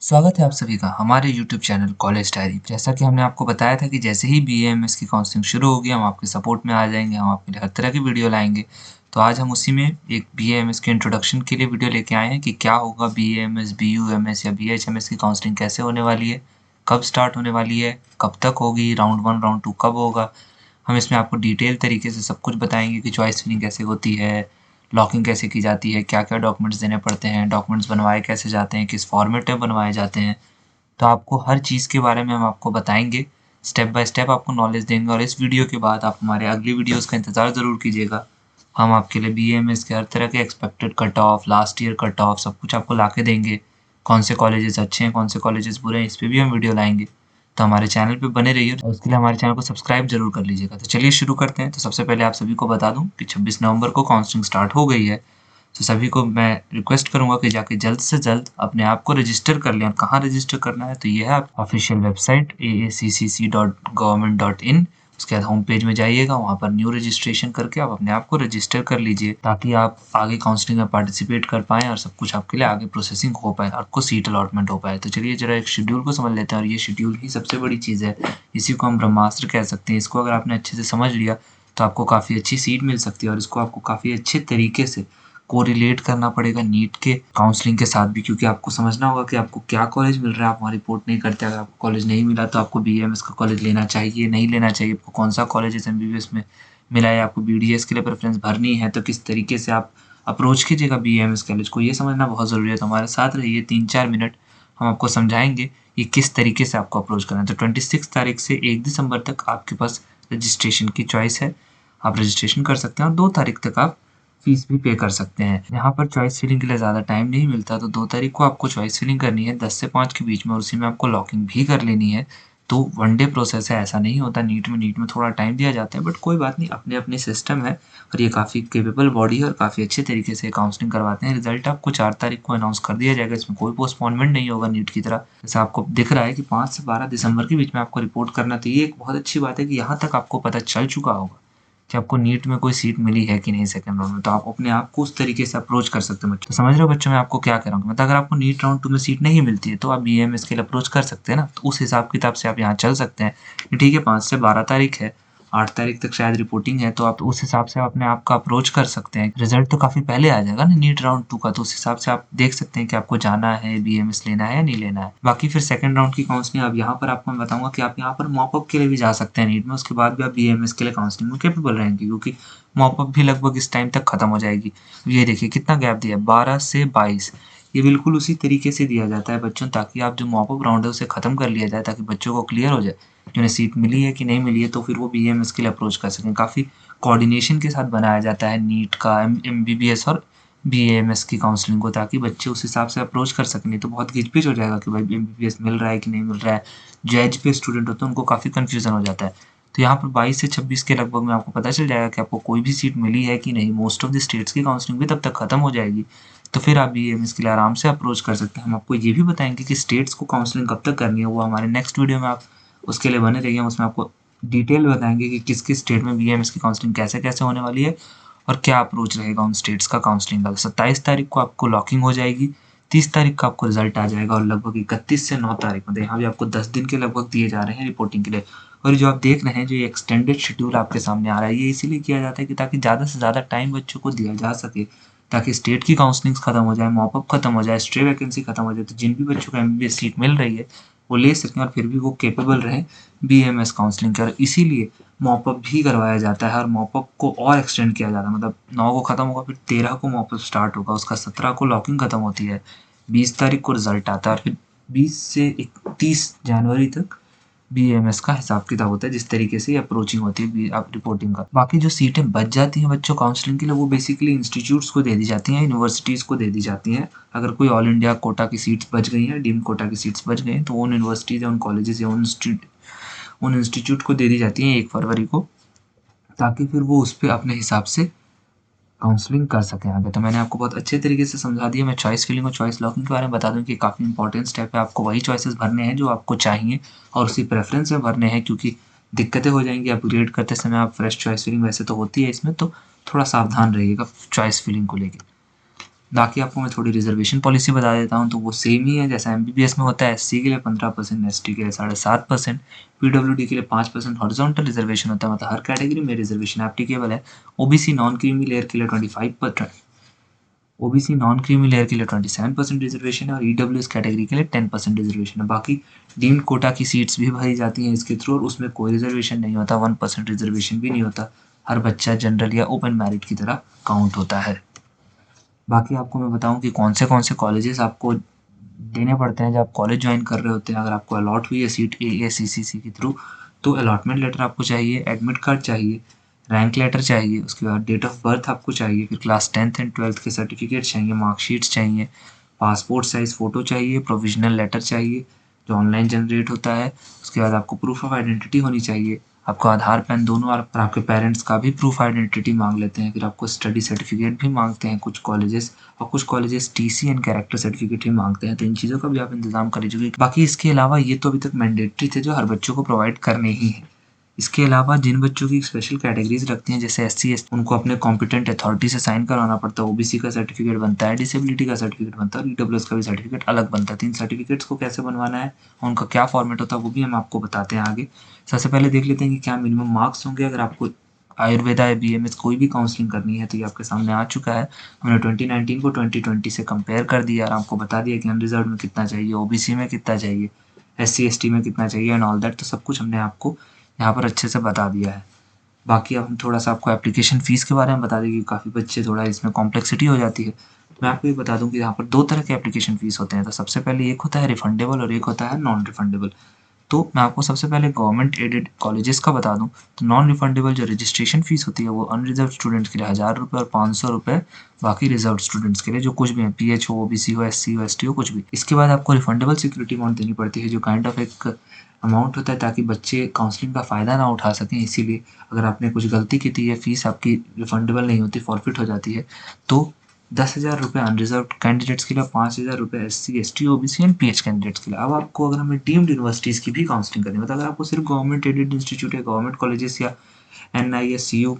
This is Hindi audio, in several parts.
स्वागत है आप सभी का हमारे YouTube चैनल कॉलेज डायरी। जैसा कि हमने आपको बताया था कि जैसे ही बीएएमएस की काउंसलिंग शुरू होगी हम आपके सपोर्ट में आ जाएंगे, हम आपके लिए हर तरह की वीडियो लाएंगे। तो आज हम उसी में एक बीएएमएस के इंट्रोडक्शन के लिए वीडियो लेके आए हैं कि क्या होगा बीएएमएस, बीयूएमएस या बीएचएमएस की काउंसलिंग कैसे होने वाली है, कब स्टार्ट होने वाली है, कब तक होगी, राउंड 1 राउंड 2 कब होगा। हम इसमें आपको डिटेल तरीके से सब कुछ बताएंगे कि चॉइस फिलिंग कैसे होती है, लॉकिंग कैसे की जाती है, क्या-क्या डॉक्यूमेंट्स देने पड़ते हैं, डॉक्यूमेंट्स बनवाए कैसे जाते हैं, किस फॉर्मेट में बनवाए जाते हैं। तो आपको हर चीज़ के बारे में हम आपको बताएँगे, स्टेप बाय स्टेप आपको नॉलेज देंगे और इस वीडियो के बाद आप हमारे अगली वीडियोज़ का इंतज़ार ज़रूर कीजिएगा। हम आपके लिए बीएमएस के हर तरह के expected cut off, last year cut off सब कुछ आपको ला के देंगे। कौन से कॉलेजेस अच्छे हैं, कौन से कॉलेजेस बुरे हैं, इस पे भी हम वीडियो लाएँगे। तो हमारे चैनल पे बने रहिए और उसके लिए हमारे चैनल को सब्सक्राइब ज़रूर कर लीजिएगा। तो चलिए शुरू करते हैं। तो सबसे पहले आप सभी को बता दूँ कि 26 नवंबर को काउंसलिंग स्टार्ट हो गई है। तो सभी को मैं रिक्वेस्ट करूँगा कि जाके जल्द से जल्द अपने आप को रजिस्टर कर लें। और कहाँ रजिस्टर करना है, तो ये है ऑफिशियल वेबसाइट aaccc.government.in। उसके बाद होम पेज में जाइएगा, वहाँ पर न्यू रजिस्ट्रेशन करके आप अपने आप को रजिस्टर कर लीजिए ताकि आप आगे काउंसलिंग में पार्टिसिपेट कर पाएँ और सब कुछ आपके लिए आगे प्रोसेसिंग हो पाए, आपको सीट अलॉटमेंट हो पाए। तो चलिए ज़रा एक शेड्यूल को समझ लेते हैं और ये शेड्यूल ही सबसे बड़ी चीज़ है। इसी को हम ब्रह्मास्त्र कह सकते हैं। इसको अगर आपने अच्छे से समझ लिया तो आपको काफ़ी अच्छी सीट मिल सकती है और इसको आपको काफ़ी अच्छे तरीके से कोरिलेट करना पड़ेगा नीट के काउंसलिंग के साथ भी, क्योंकि आपको समझना होगा कि आपको क्या कॉलेज मिल रहा है। आप वहाँ रिपोर्ट नहीं करते, अगर आपको कॉलेज नहीं मिला तो आपको बीएमएस का कॉलेज लेना चाहिए, नहीं लेना चाहिए, आपको कौन सा कॉलेज एमबीबीएस में मिला है, आपको बीडीएस के लिए प्रेफरेंस भरनी है तो किस तरीके से आप अप्रोच कीजिएगा बीएमएस कॉलेज को, ये समझना बहुत ज़रूरी है। तो हमारे साथ रहिए 3-4 मिनट, हम आपको समझाएंगे कि किस तरीके से आपको अप्रोच करना है। तो 26 तारीख से 1 दिसंबर तक आपके पास रजिस्ट्रेशन की चॉइस है, आप रजिस्ट्रेशन कर सकते हैं और 2 तारीख तक आप फीस भी पे कर सकते हैं। यहाँ पर चॉइस फिलिंग के लिए ज़्यादा टाइम नहीं मिलता, तो 2 तारीख को आपको चॉइस फिलिंग करनी है 10 से 5 के बीच में और उसी में आपको लॉकिंग भी कर लेनी है। तो वन डे प्रोसेस है, ऐसा नहीं होता नीट में थोड़ा टाइम दिया जाता है, बट कोई बात नहीं, अपने-अपने सिस्टम है और ये काफ़ी कैपेबल बॉडी है और काफ़ी अच्छे तरीके से काउंसलिंग करवाते हैं। रिज़ल्ट आपको 4 तारीख को अनाउंस कर दिया जाएगा, इसमें कोई पोस्टपोनमेंट नहीं होगा नीट की तरह। जैसा आपको दिख रहा है कि 5 से 12 दिसंबर के बीच में आपको रिपोर्ट करना, तो ये एक बहुत अच्छी बात है कि यहाँ तक आपको पता चल चुका होगा कि आपको नीट में कोई सीट मिली है कि नहीं सेकंड राउंड में, तो आप अपने आप को उस तरीके से अप्रोच कर सकते हो बच्चों। तो समझ रहे हो बच्चों, मैं आपको क्या कह रहा हूँ, मतलब अगर आपको नीट राउंड 2 में सीट नहीं मिलती है तो आप बीएमएस के लिए अप्रोच कर सकते हैं ना, तो उस हिसाब किताब से आप यहाँ चल सकते हैं कि ठीक है 5 से 12 तारीख है, 8 तारीख तक शायद रिपोर्टिंग है, तो आप उस हिसाब से अपने आप का अप्रोच कर सकते हैं। रिजल्ट तो काफ़ी पहले आ जाएगा ना नीट राउंड 2 का, तो उस हिसाब से आप देख सकते हैं कि आपको जाना है, बीएमएस लेना है या नहीं लेना है। बाकी फिर सेकंड राउंड की काउंसलिंग, अब यहाँ पर आपको मैं बताऊँगा कि आप यहाँ पर मॉप अप के लिए भी जा सकते हैं नीट में, उसके बाद भी आप बीएमएस के लिए काउंसलिंग में कैपेबल रहेंगे क्योंकि मॉप अप भी लगभग इस टाइम तक खत्म हो जाएगी। ये देखिए कितना गैप दिया है, 12 से 22। ये बिल्कुल उसी तरीके से दिया जाता है बच्चों, ताकि आप जो मॉप अप राउंड है उसे खत्म कर लिया जाए, ताकि बच्चों को क्लियर हो जाए कि उन्हें सीट मिली है कि नहीं मिली है, तो फिर वो बीएमएस के लिए अप्रोच कर सकें। काफ़ी कोऑर्डिनेशन के साथ बनाया जाता है नीट का एमबीबीएस और बीएमएस की काउंसलिंग को, ताकि बच्चे उस हिसाब से अप्रोच कर सकें। नहीं तो बहुत घिच-पिच हो जाएगा कि भाई एमबीबीएस मिल रहा है कि नहीं मिल रहा है। जो एज पे स्टूडेंट होते हैं उनको काफ़ी कन्फ्यूज़न हो जाता है। तो यहाँ पर 22 से 26 के लगभग में आपको पता चल जाएगा कि आपको कोई भी सीट मिली है कि नहीं। मोस्ट ऑफ द स्टेट्स की काउंसलिंग भी तब तक खत्म हो जाएगी, तो फिर आप बीएमएस के लिए आराम से अप्रोच कर सकते हैं। हम आपको ये भी बताएंगे कि स्टेट्स को काउंसलिंग कब तक करनी है, वो हमारे नेक्स्ट वीडियो में आप उसके लिए बने रहिए। हम उसमें आपको डिटेल बताएंगे कि किस किस स्टेट में बीएमएस की काउंसलिंग कैसे कैसे होने वाली है और क्या अप्रोच रहेगा उन स्टेट्स का काउंसलिंग का। 27 तारीख को आपको लॉकिंग हो जाएगी, 30 तारीख को आपको रिजल्ट आ जाएगा और लगभग 31 से 9 तारीख, मतलब यहाँ भी आपको 10 दिन के लगभग दिए जा रहे हैं रिपोर्टिंग के लिए। और जो आप देख रहे हैं, जो ये एक्सटेंडेड शेड्यूल आपके सामने आ रहा है, ये इसीलिए किया जाता है कि ताकि ज़्यादा से ज़्यादा टाइम बच्चों को दिया जा सके, ताकि स्टेट की काउंसलिंग्स खत्म हो जाए, मॉप अप खत्म हो जाए, स्ट्रे वैकेंसी खत्म हो जाए, तो जिन भी बच्चों को एमबीबीएस सीट मिल रही है वो ले सकें और फिर भी वो कैपेबल रहें बीएमएस काउंसलिंग के। और इसीलिए मॉप अप भी करवाया जाता है और मॉप अप को और एक्सटेंड किया जाता है, मतलब 9 को खत्म होगा, फिर 13 को मॉप अप स्टार्ट होगा, उसका 17 को लॉकिंग खत्म होती है, 20 तारीख को रिजल्ट आता है और फिर 20 से 31 जनवरी तक बीएमएस का हिसाब किताब होता है, जिस तरीके से अप्रोचिंग होती है आप रिपोर्टिंग का। बाकी जो सीटें बच जाती हैं बच्चों काउंसलिंग के लिए, वो बेसिकली इंस्टीट्यूट्स को दे दी जाती हैं, यूनिवर्सिटीज़ को दे दी जाती हैं। अगर कोई ऑल इंडिया कोटा की सीट्स बच गई हैं, डीम्ड कोटा की सीट्स बच गई हैं, तो उन यूनिवर्सिटीज़ या उन कॉलेजेस या उन इंस्टीट्यूट को दे दी जाती हैं 1 फरवरी को, ताकि फिर वो उस पे अपने हिसाब से काउंसलिंग कर सकें आगे। तो मैंने आपको बहुत अच्छे तरीके से समझा दिया। मैं चॉइस फिलिंग और चॉइस लॉकिंग के बारे में बता दूँ कि काफ़ी इंपॉर्टेंट स्टेप है। आपको वही चॉइसेस भरने हैं जो आपको चाहिए और उसी प्रेफ़रेंस में भरने हैं, क्योंकि दिक्कतें हो जाएँगी अपग्रेड करते समय। आप फ्रेश चॉइस फिलिंग वैसे तो होती है इसमें, तो थोड़ा सावधान रहिएगा चॉइस फिलिंग को लेके। बाकी आपको मैं थोड़ी रिजर्वेशन पॉलिसी बता देता हूँ, तो वो सेम ही है जैसा एमबीबीएस में होता है। एससी के लिए 15%, एसटी के लिए 7.5%, पीडब्ल्यूडी के लिए 5% हॉरिजॉन्टल रिजर्वेशन होता है, मतलब हर कैटेगरी में रिजर्वेशन एप्लीकेबल है। ओबीसी नॉन क्रीमी लेयर के लिए 25%, ओबीसी नॉन क्रीमी लेयर के लिए 27% रिजर्वेशन है, और ईडब्ल्यूएस कैटेगरी के लिए 10% रिजर्वेशन है। बाकी डीम्ड कोटा की सीट्स भी भरी जाती हैं इसके थ्रू, और उसमें कोई रिजर्वेशन नहीं होता, 1% रिजर्वेशन भी नहीं होता। हर बच्चा जनरल या ओपन मेरिट की तरह काउंट होता है। बाकी आपको मैं बताऊं कि कौन से कॉलेजेस आपको देने पड़ते हैं जब आप कॉलेज ज्वाइन कर रहे होते हैं। अगर आपको अलॉट हुई है सीट एआईसीसीसी के थ्रू, तो अलॉटमेंट लेटर आपको चाहिए, एडमिट कार्ड चाहिए, रैंक लेटर चाहिए, उसके बाद डेट ऑफ बर्थ आपको चाहिए, फिर क्लास 10th एंड 12th के सर्टिफिकेट चाहिए, मार्कशीट्स चाहिए, पासपोर्ट साइज़ फ़ोटो चाहिए, प्रोविजनल लेटर चाहिए जो ऑनलाइन जनरेट होता है। उसके बाद आपको प्रूफ ऑफ आइडेंटिटी होनी चाहिए, आपको आधार पैन दोनों और आपके पेरेंट्स का भी प्रूफ आइडेंटिटी मांग लेते हैं। फिर आपको स्टडी सर्टिफिकेट भी मांगते हैं कुछ कॉलेजेस, और कुछ colleges TC and character certificate ही मांगते हैं, तो इन चीज़ों का भी आप इंतजाम कर लीजिए। बाकी इसके अलावा ये तो अभी तक मैंडेटरी थे जो हर बच्चों को प्रोवाइड करने ही हैं। इसके अलावा जिन बच्चों की स्पेशल कैटेगरीज रखती हैं जैसे एससी एसटी, उनको अपने कॉम्पिटेंट अथॉरिटी से साइन करवाना पड़ता है। ओबीसी का सर्टिफिकेट बनता है, डिसेबिलिटी का सर्टिफिकेट बनता है, और ईडब्ल्यूएस का भी सर्टिफिकेट अलग बनता है। तो इन सर्टिफिकेट्स को कैसे बनवाना है, उनका क्या फॉर्मेट होता है, वो भी हम आपको बताते हैं आगे। सबसे पहले देख लेते हैं कि क्या मिनिमम मार्क्स होंगे अगर आपको आयुर्वेदा या बीएमएस कोई भी काउंसलिंग करनी है। तो ये आपके सामने आ चुका है। हमने 2019 को 2020 से कंपेयर कर दिया और आपको बता दिया कि अनरिजर्व में कितना चाहिए, ओबीसी में कितना चाहिए, एससी एसटी में कितना चाहिए एंड ऑल दैट। तो सब कुछ हमने आपको यहाँ पर अच्छे से बता दिया है। बाकी अब हम थोड़ा सा आपको एप्लीकेशन फ़ीस के बारे में बता दें कि काफ़ी बच्चे थोड़ा इसमें कॉम्प्लेक्सिटी हो जाती है। मैं आपको ये बता दूँ कि यहाँ पर 2 तरह के एप्लीकेशन फ़ीस होते हैं। तो सबसे पहले एक होता है रिफंडेबल और एक होता है नॉन रिफंडेबल। तो मैं आपको सबसे पहले गवर्नमेंट एडेड कॉलेजेस का बता दूँ, तो नॉन रिफंडेबल जो रजिस्ट्रेशन फ़ीस होती है वो अनरिजर्व्ड स्टूडेंट्स के लिए ₹1000 और ₹500 बाकी रिजर्व्ड स्टूडेंट्स के लिए जो कुछ भी है, पीएच हो, ओबीसी हो, एससी हो, एसटी हो, कुछ भी। इसके बाद आपको रिफंडेबल सिक्योरिटी अमाउंट देनी पड़ती है जो काइंड ऑफ एक अमाउंट होता है ताकि बच्चे काउंसलिंग का फ़ायदा ना उठा सकें। इसीलिए अगर आपने कुछ गलती की थी, ये फ़ीस आपकी रिफंडेबल नहीं होती, फॉरफिट हो जाती है। तो ₹10,000 अनरिजर्व्ड कैंडिडेट्स के लिए, ₹5000 SC, ST, OBC and pH candidates के लिए। अब आपको अगर हमें डीम्ड यूनिवर्सिटीज़ की भी काउंसलिंग करनी है, मतलब अगर आपको सिर्फ गवर्नमेंट एडेड इंस्टीट्यूट या गवर्नमेंट कॉलेजेस या एनआईएससीयू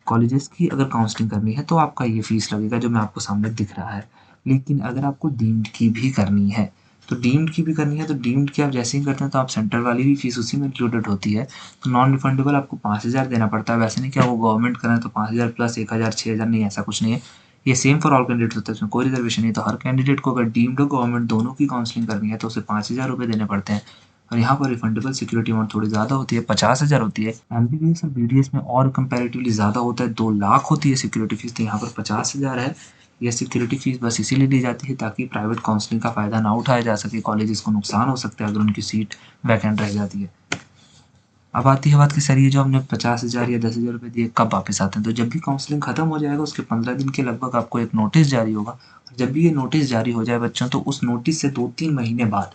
कॉलेजेस की अगर काउंसलिंग करनी है तो आपका ये फ़ीस लगेगा जो मैं आपको सामने दिख रहा है। लेकिन अगर आपको डीम्ड की भी करनी है, तो डीम्ड की भी करनी है तो डीम्ड की आप जैसे ही करते हैं तो आप सेंट्रल वाली भी फ़ीस उसी में इंक्लूडेड होती है। तो नॉन रिफंडेबल आपको 5000 देना पड़ता है। वैसे नहीं कि वो गवर्नमेंट करें तो 5000 प्लस 1000 6000, नहीं, ऐसा कुछ नहीं है। ये सेम फॉर ऑल कैंडिडेट्स होता है, इसमें कोई रिजर्वेशन नहीं। तो हर कैंडिडेट को अगर डीम्ड और गवर्नमेंट दोनों की काउंसलिंग करनी है तो उसे ₹5000 देने पड़ते हैं। और यहाँ पर रिफंडेबल सिक्योरिटी अमाउंट थोड़ी ज़्यादा होती है, 50,000 होती है। एमबीबीएस और बीडीएस में और कंपैरेटिवली ज़्यादा होता है, 2 लाख होती है सिक्योरिटी फीस, तो यहाँ पर 50,000 है। यह सिक्योरिटी फीस बस इसीलिए ली जाती है ताकि प्राइवेट काउंसलिंग का फ़ायदा ना उठाया जा सके, कॉलेजेस को नुकसान हो सकता है अगर उनकी सीट वैकेंट रह जाती है। अब आती है बात कि सर ये जो हमने 50,000 या 10,000 दिए कब वापस आते हैं। तो जब भी काउंसलिंग खत्म हो जाएगा उसके 15 दिन के लगभग आपको एक नोटिस जारी होगा, और जब भी ये नोटिस जारी हो जाए बच्चों, तो उस नोटिस से 2-3 महीने बाद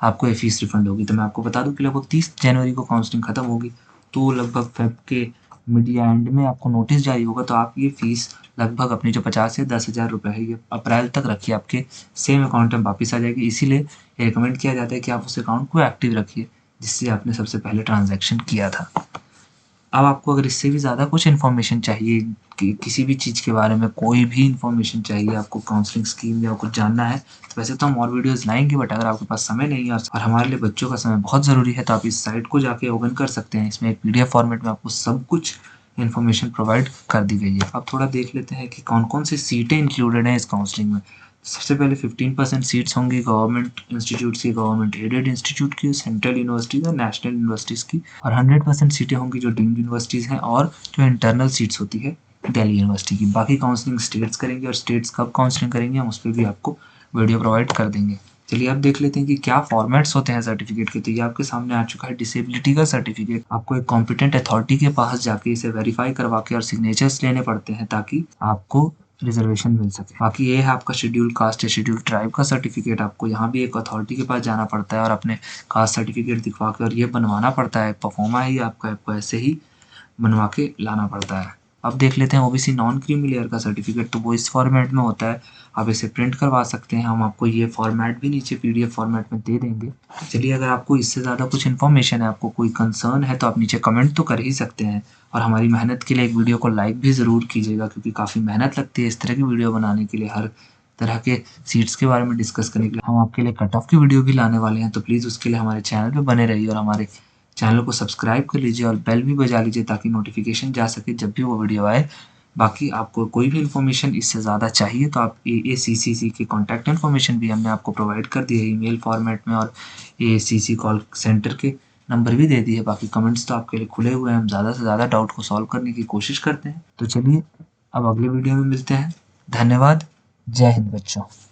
आपको ये फ़ीस रिफ़ंड होगी। तो मैं आपको बता दूँ कि लगभग 30 जनवरी को काउंसलिंग खत्म होगी, तो लगभग फ़ेब के मिड या एंड में आपको नोटिस जारी होगा, तो आप ये फ़ीस लगभग अपनी जो 50 या 10,000 रुपये है ये अप्रैल तक रखिए, आपके सेम अकाउंट में वापस आ जाएगी। इसीलिए ये रिकमेंड किया जाता है कि आप उस अकाउंट को एक्टिव रखिए जिससे आपने सबसे पहले ट्रांज़ैक्शन किया था। अब आपको अगर इससे भी ज़्यादा कुछ इन्फॉर्मेशन चाहिए कि किसी भी चीज़ के बारे में कोई भी इन्फॉर्मेशन चाहिए, आपको काउंसलिंग स्कीम या कुछ जानना है, तो वैसे तो हम और वीडियोज़ लाएँगे, बट अगर आपके पास समय नहीं है और हमारे लिए बच्चों का समय बहुत ज़रूरी है, तो आप इस साइट को जाके ओपन कर सकते हैं। इसमें एक पीडीएफ फॉर्मेट में आपको सब कुछ इन्फॉर्मेशन प्रोवाइड कर दी गई है। अब थोड़ा देख लेते हैं कि कौन-कौन सी सीटें इंक्लूडेड हैं इस काउंसलिंग में। सबसे पहले 15% सीट्स होंगी गवर्नमेंट इंस्टीट्यूट्स की, गवर्नमेंट एडेड इंस्टीट्यूट की, सेंट्रल यूनिवर्सिटीज़ और नेशनल यूनिवर्सिटीज़ की, और 100% सीटें होंगी जो डीम्ड यूनिवर्सिटीज़ हैं और जो इंटरनल सीट्स होती है दिल्ली यूनिवर्सिटी की। बाकी काउंसलिंग स्टेट्स करेंगे, और स्टेट्स कब काउंसलिंग करेंगे हम उस पर भी आपको वीडियो प्रोवाइड कर देंगे। चलिए अब देख लेते हैं कि क्या फॉर्मेट्स होते हैं सर्टिफिकेट के। तो ये आपके सामने आ चुका है डिसेबिलिटी का सर्टिफिकेट। आपको एक कॉम्पिटेंट अथॉरिटी के पास जाके इसे वेरीफाई करवा के और सिग्नेचर्स लेने पड़ते हैं ताकि आपको रिजर्वेशन मिल सके। बाकी ये है आपका शेड्यूल कास्ट या शेड्यूल ट्राइब का सर्टिफिकेट। आपको यहाँ भी एक अथॉरिटी के पास जाना पड़ता है और अपने कास्ट सर्टिफिकेट दिखवा के और ये बनवाना पड़ता है। परफॉर्मा ही आपको ऐसे ही बनवा के लाना पड़ता है। अब देख लेते हैं ओबीसी नॉन क्रीमी लेयर का सर्टिफिकेट। तो वो इस फॉर्मेट में होता है, आप इसे प्रिंट करवा सकते हैं। हम आपको ये फॉर्मेट भी नीचे पीडीएफ फॉर्मेट में दे देंगे। चलिए अगर आपको इससे ज़्यादा कुछ इन्फॉर्मेशन है, आपको कोई कंसर्न है, तो आप नीचे कमेंट तो कर ही सकते हैं। और हमारी मेहनत के लिए एक वीडियो को लाइक भी ज़रूर कीजिएगा, क्योंकि काफ़ी मेहनत लगती है इस तरह की वीडियो बनाने के लिए। हर तरह के सीट्स के बारे में डिस्कस करने के लिए हम आपके लिए कट ऑफ की वीडियो भी लाने वाले हैं। तो प्लीज़ उसके लिए हमारे चैनल पे बने रहिए और हमारे चैनल को सब्सक्राइब कर लीजिए और बेल भी बजा लीजिए ताकि नोटिफिकेशन जा सके जब भी वो वीडियो आए। बाकी आपको कोई भी इन्फॉर्मेशन इससे ज़्यादा चाहिए तो आप AACCC के कॉन्टैक्ट इन्फॉर्मेशन भी हमने आपको प्रोवाइड कर दी है ईमेल फॉर्मेट में, और AACC कॉल सेंटर के नंबर भी दे दिए। बाकी कमेंट्स तो आपके लिए खुले हुए हैं, हम ज़्यादा से ज़्यादा डाउट को सॉल्व करने की कोशिश करते हैं। तो चलिए अब अगले वीडियो में मिलते हैं। धन्यवाद। जय हिंद बच्चों।